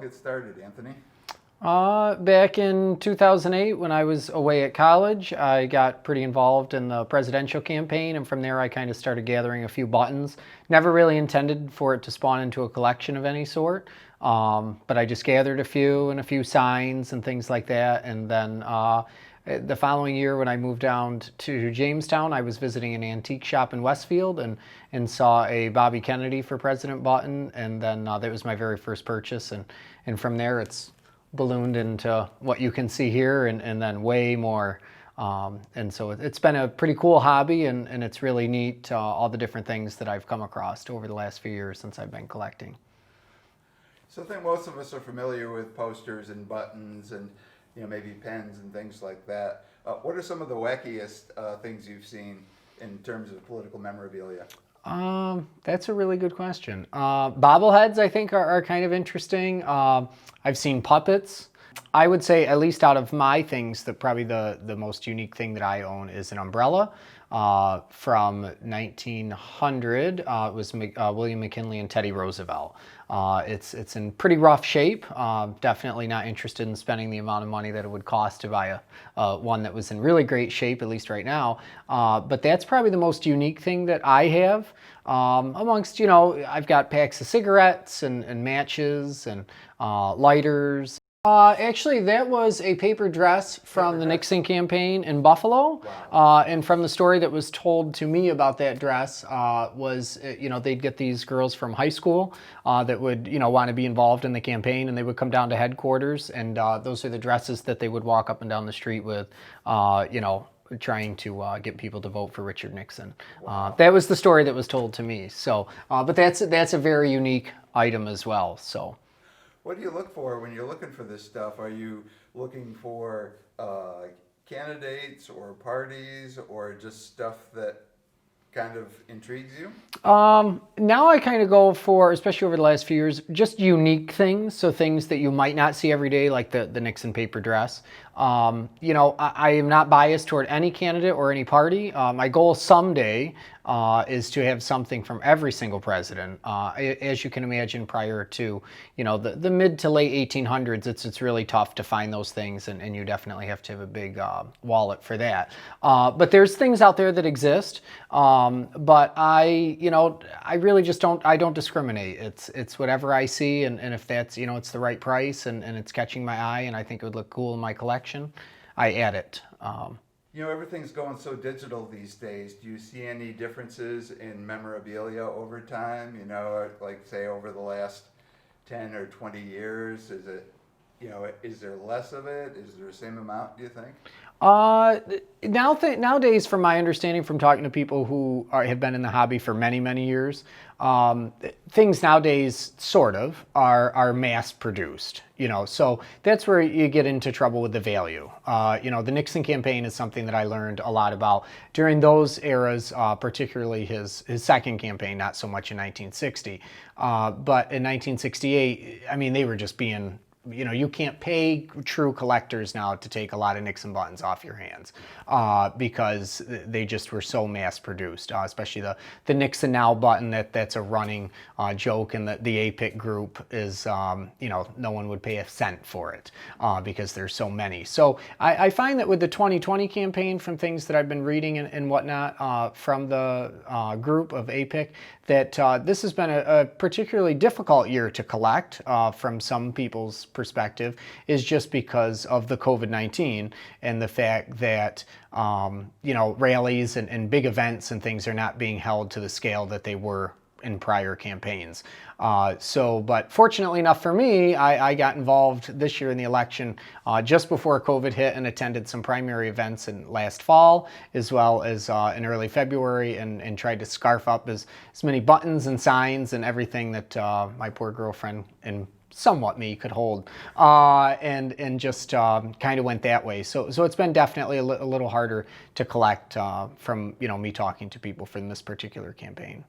get started, Anthony? Back in 2008, when I was away at college, I got pretty involved in the presidential campaign, and from there I kind of started gathering a few buttons. Never really intended for it to spawn into a collection of any sort, but I just gathered a few and a few signs and things like that. And then the following year, when I moved down to Jamestown, I was visiting an antique shop in Westfield and saw a Bobby Kennedy for President button, and then that was my very first purchase. And from there, it's ballooned into what you can see here and then way more. And so it's been a pretty cool hobby, and it's really neat, all the different things that I've come across over the last few years since I've been collecting. So I think most of us are familiar with posters and buttons and maybe pens and things like that. What are some of the wackiest things you've seen in terms of political memorabilia? That's a really good question. Bobbleheads, I think, are kind of interesting. I've seen puppets. I would say, at least out of my things, that probably the most unique thing that I own is an umbrella from 1900. It was William McKinley and Teddy Roosevelt. It's in pretty rough shape. Definitely not interested in spending the amount of money that it would cost to buy one that was in really great shape, at least right now. But that's probably the most unique thing that I have. Amongst, I've got packs of cigarettes and matches and lighters. Actually, that was a paper dress from the Nixon campaign in Buffalo. Wow. And from the story that was told to me about that dress was, they'd get these girls from high school that would, want to be involved in the campaign, and they would come down to headquarters, and those are the dresses that they would walk up and down the street with, trying to get people to vote for Richard Nixon. Wow. That was the story that was told to me. So, but that's a very unique item as well. So. What do you look for when you're looking for this stuff? Are you looking for candidates or parties or just stuff that kind of intrigues you? Now I kind of go for, especially over the last few years, just unique things. So things that you might not see every day, like the Nixon paper dress. I am not biased toward any candidate or any party. My goal someday is to have something from every single president. As you can imagine, prior to the mid to late 1800s, it's really tough to find those things, and you definitely have to have a big wallet for that. But there's things out there that exist. But I really just don't discriminate. It's whatever I see, and if that's it's the right price and it's catching my eye, and I think it would look cool in my collection, I add it. Everything's going so digital these days. Do you see any differences in memorabilia over time? Like say over the last 10 or 20 years, is it, is there less of it? Is there the same amount, do you think? Nowadays, from my understanding from talking to people who have been in the hobby for many, many years, things nowadays sort of are mass produced, so that's where you get into trouble with the value. The Nixon campaign is something that I learned a lot about during those eras, particularly his second campaign, not so much in 1960, but in 1968, I mean, they were just being, you can't pay true collectors now to take a lot of Nixon buttons off your hands because they just were so mass produced, especially the Nixon Now button that's a running joke, and the APIC group is, no one would pay a cent for it because there's so many. So I find that with the 2020 campaign, from things that I've been reading and whatnot from the group of APIC, that this has been a particularly difficult year to collect from some people's perspective, is just because of the COVID-19 and the fact that rallies and big events and things are not being held to the scale that they were in prior campaigns. But fortunately enough for me, I got involved this year in the election just before COVID hit, and attended some primary events in last fall as well as in early February, and tried to scarf up as many buttons and signs and everything that my poor girlfriend and somewhat me could hold, and just kind of went that way. So it's been definitely a little harder to collect from me talking to people from this particular campaign.